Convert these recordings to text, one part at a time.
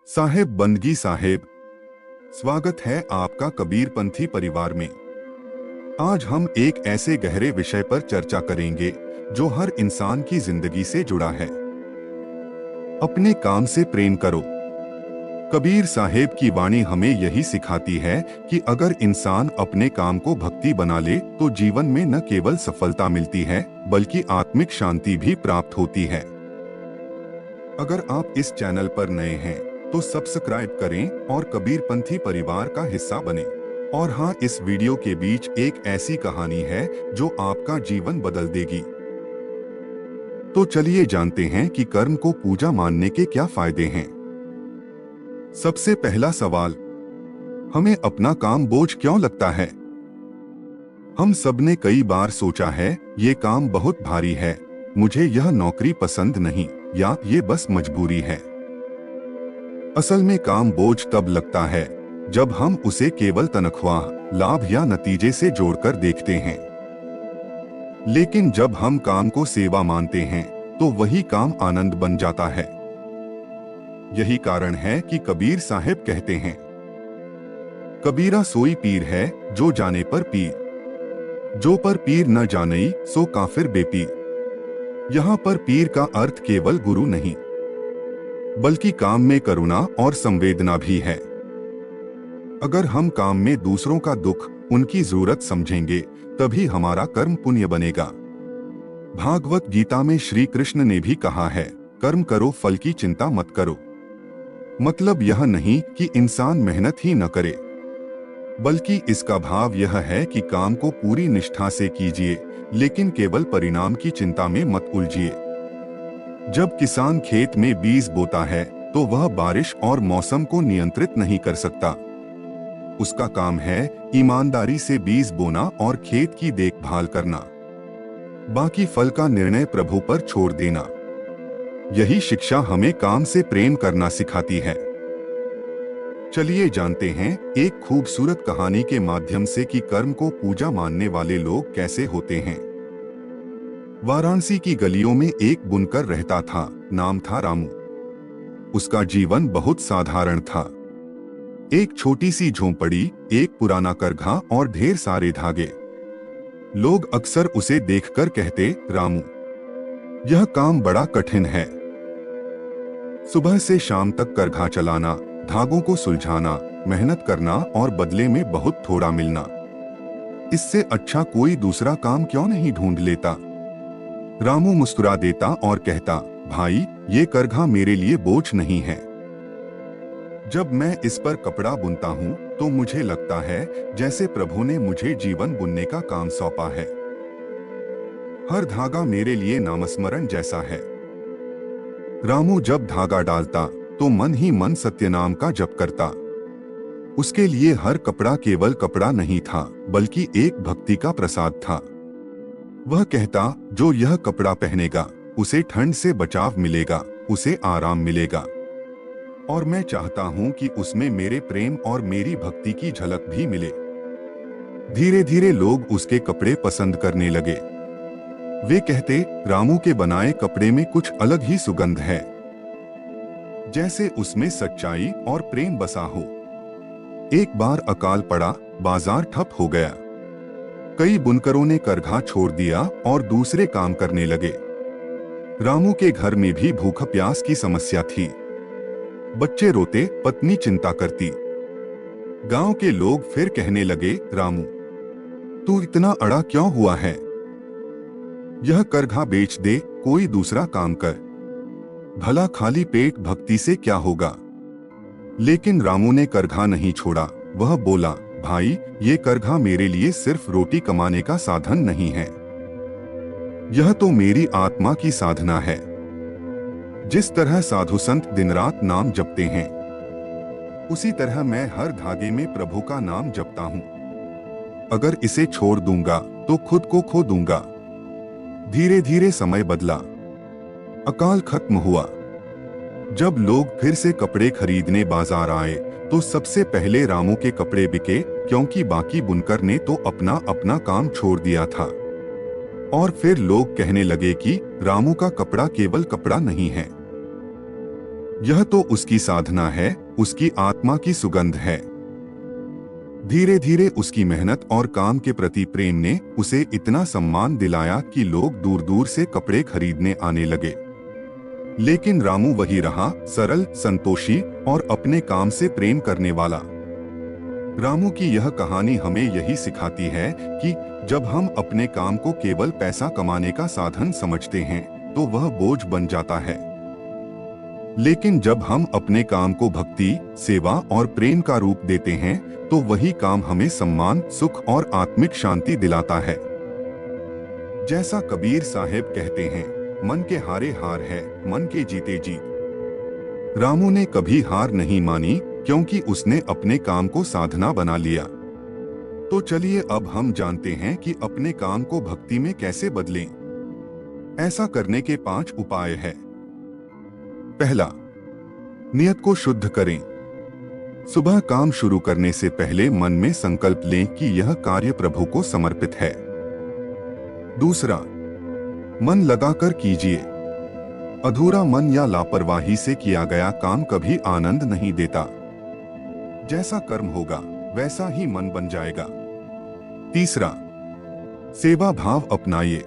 साहेब बंदगी साहेब, स्वागत है आपका कबीरपंथी परिवार में। आज हम एक ऐसे गहरे विषय पर चर्चा करेंगे जो हर इंसान की जिंदगी से जुड़ा है। अपने काम से प्रेम करो। कबीर साहेब की वाणी हमें यही सिखाती है कि अगर इंसान अपने काम को भक्ति बना ले तो जीवन में न केवल सफलता मिलती है बल्कि आत्मिक शांति भी प्राप्त होती है। अगर आप इस चैनल पर नए हैं तो सब्सक्राइब करें और कबीरपंथी परिवार का हिस्सा बने। और हाँ, इस वीडियो के बीच एक ऐसी कहानी है जो आपका जीवन बदल देगी। तो चलिए जानते हैं कि कर्म को पूजा मानने के क्या फायदे हैं। सबसे पहला सवाल, हमें अपना काम बोझ क्यों लगता है? हम सबने कई बार सोचा है, ये काम बहुत भारी है, मुझे यह नौकरी पसंद नहीं, या ये बस मजबूरी है। असल में काम बोझ तब लगता है जब हम उसे केवल तनख्वाह, लाभ या नतीजे से जोड़कर देखते हैं। लेकिन जब हम काम को सेवा मानते हैं तो वही काम आनंद बन जाता है। यही कारण है कि कबीर साहेब कहते हैं, कबीरा सोई पीर है जो जाने पर पीर, जो पर पीर न जानई सो काफिर बेपीर। यहाँ पर पीर का अर्थ केवल गुरु नहीं बल्कि काम में करुणा और संवेदना भी है। अगर हम काम में दूसरों का दुख, उनकी जरूरत समझेंगे तभी हमारा कर्म पुण्य बनेगा। भागवत गीता में श्री कृष्ण ने भी कहा है, कर्म करो फल की चिंता मत करो। मतलब यह नहीं कि इंसान मेहनत ही न करे, बल्कि इसका भाव यह है कि काम को पूरी निष्ठा से कीजिए, लेकिन केवल परिणाम की चिंता में मत उलझिए। जब किसान खेत में बीज बोता है तो वह बारिश और मौसम को नियंत्रित नहीं कर सकता। उसका काम है ईमानदारी से बीज बोना और खेत की देखभाल करना। बाकी फल का निर्णय प्रभु पर छोड़ देना। यही शिक्षा हमें काम से प्रेम करना सिखाती है। चलिए जानते हैं एक खूबसूरत कहानी के माध्यम से कि कर्म को पूजा मानने वाले लोग कैसे होते हैं। वाराणसी की गलियों में एक बुनकर रहता था, नाम था रामू। उसका जीवन बहुत साधारण था। एक छोटी सी झोंपड़ी, एक पुराना करघा और ढेर सारे धागे। लोग अक्सर उसे देखकर कहते, रामू, यह काम बड़ा कठिन है। सुबह से शाम तक करघा चलाना, धागों को सुलझाना, मेहनत करना और बदले में बहुत थोड़ा मिलना। इससे अच्छा कोई दूसरा काम क्यों नहीं ढूंढ लेता? रामू मुस्कुरा देता और कहता, भाई, ये करघा मेरे लिए बोझ नहीं है। जब मैं इस पर कपड़ा बुनता हूँ तो मुझे लगता है जैसे प्रभु ने मुझे जीवन बुनने का काम सौंपा है। हर धागा मेरे लिए नामस्मरण जैसा है। रामू जब धागा डालता तो मन ही मन सत्यनाम का जप करता। उसके लिए हर कपड़ा केवल कपड़ा नहीं था बल्कि एक भक्ति का प्रसाद था। वह कहता, जो यह कपड़ा पहनेगा उसे ठंड से बचाव मिलेगा, उसे आराम मिलेगा। और मैं चाहता हूं कि उसमें मेरे प्रेम और मेरी भक्ति की झलक भी मिले। धीरे धीरे लोग उसके कपड़े पसंद करने लगे। वे कहते, रामू के बनाए कपड़े में कुछ अलग ही सुगंध है, जैसे उसमें सच्चाई और प्रेम बसा हो। एक बार अकाल पड़ा, बाजार ठप हो गया। कई बुनकरों ने करघा छोड़ दिया और दूसरे काम करने लगे। रामू के घर में भी भूख प्यास की समस्या थी। बच्चे रोते, पत्नी चिंता करती। गांव के लोग फिर कहने लगे, रामू, तू इतना अड़ा क्यों हुआ है? यह करघा बेच दे, कोई दूसरा काम कर। भला खाली पेट भक्ति से क्या होगा? लेकिन रामू ने करघा नहीं छोड़ा। वह बोला, भाई, ये करघा मेरे लिए सिर्फ रोटी कमाने का साधन नहीं है, यह तो मेरी आत्मा की साधना है। जिस तरह साधु संत दिन रात नाम जपते हैं, उसी तरह मैं हर धागे में प्रभु का नाम जपता हूँ। अगर इसे छोड़ दूंगा तो खुद को खो दूंगा। धीरे धीरे समय बदला। अकाल खत्म हुआ। जब लोग फिर से कपड़े खरीदने बाजार आए तो सबसे पहले रामू के कपड़े बिके, क्योंकि बाकी बुनकर ने तो अपना अपना काम छोड़ दिया था। और फिर लोग कहने लगे कि रामू का कपड़ा केवल कपड़ा नहीं है, यह तो उसकी साधना है, उसकी आत्मा की सुगंध है। धीरे धीरे उसकी मेहनत और काम के प्रति प्रेम ने उसे इतना सम्मान दिलाया कि लोग दूर दूर से कपड़े खरीदने आने लगे। लेकिन रामू वही रहा, सरल, संतोषी और अपने काम से प्रेम करने वाला। रामू की यह कहानी हमें यही सिखाती है कि जब हम अपने काम को केवल पैसा कमाने का साधन समझते हैं तो वह बोझ बन जाता है। लेकिन जब हम अपने काम को भक्ति, सेवा और प्रेम का रूप देते हैं तो वही काम हमें सम्मान, सुख और आत्मिक शांति दिलाता है। जैसा कबीर साहब कहते हैं, मन के हारे हार है, मन के जीते जीत। रामू ने कभी हार नहीं मानी क्योंकि उसने अपने काम को साधना बना लिया। तो चलिए अब हम जानते हैं कि अपने काम को भक्ति में कैसे बदलें। ऐसा करने के 5 उपाय हैं। पहला, नियत को शुद्ध करें। सुबह काम शुरू करने से पहले मन में संकल्प लें कि यह कार्य प्रभु को समर्पित है। दूसरा, मन लगाकर कीजिए। अधूरा मन या लापरवाही से किया गया काम कभी आनंद नहीं देता। जैसा कर्म होगा वैसा ही मन बन जाएगा। तीसरा, सेवा भाव अपनाइए।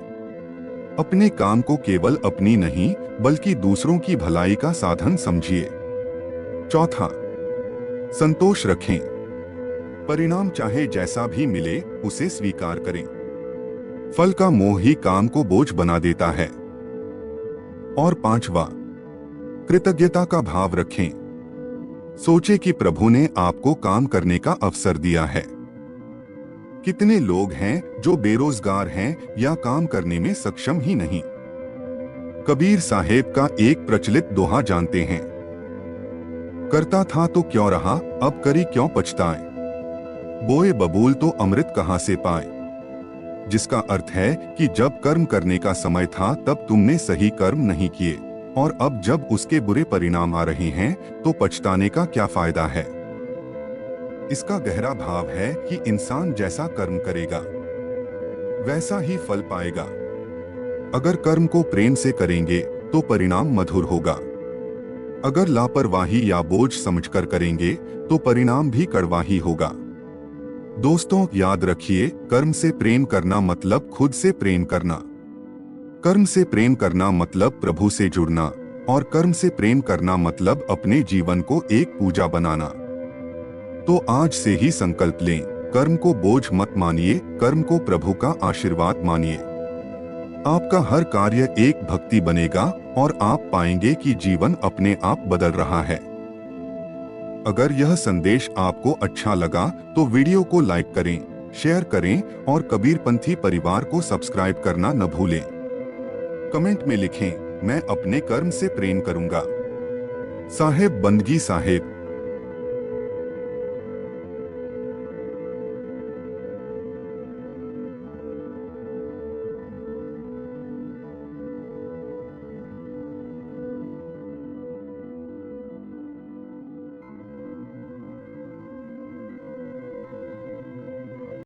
अपने काम को केवल अपनी नहीं बल्कि दूसरों की भलाई का साधन समझिए। चौथा, संतोष रखें। परिणाम चाहे जैसा भी मिले उसे स्वीकार करें। फल का मोह ही काम को बोझ बना देता है। और पांचवा, कृतज्ञता का भाव रखें। सोचे कि प्रभु ने आपको काम करने का अवसर दिया है। कितने लोग हैं जो बेरोजगार हैं या काम करने में सक्षम ही नहीं। कबीर साहेब का एक प्रचलित दोहा जानते हैं, करता था तो क्यों रहा, अब करी क्यों पछताए। बोए बबूल तो अमृत कहां से पाए। जिसका अर्थ है कि जब कर्म करने का समय था तब तुमने सही कर्म नहीं किए और अब जब उसके बुरे परिणाम आ रहे हैं तो पछताने का क्या फायदा है। इसका गहरा भाव है कि इंसान जैसा कर्म करेगा वैसा ही फल पाएगा। अगर कर्म को प्रेम से करेंगे तो परिणाम मधुर होगा। अगर लापरवाही या बोझ समझकर करेंगे तो परिणाम भी कड़वा ही होगा। दोस्तों, याद रखिए, कर्म से प्रेम करना मतलब खुद से प्रेम करना। कर्म से प्रेम करना मतलब प्रभु से जुड़ना और कर्म से प्रेम करना मतलब अपने जीवन को एक पूजा बनाना। तो आज से ही संकल्प लें, कर्म को बोझ मत मानिए, कर्म को प्रभु का आशीर्वाद मानिए। आपका हर कार्य एक भक्ति बनेगा और आप पाएंगे कि जीवन अपने आप बदल रहा है। अगर यह संदेश आपको अच्छा लगा तो वीडियो को लाइक करें, शेयर करें और कबीरपंथी परिवार को सब्सक्राइब करना न भूलें। कमेंट में लिखें, मैं अपने कर्म से प्रेम करूंगा। साहेब बंदगी साहेब।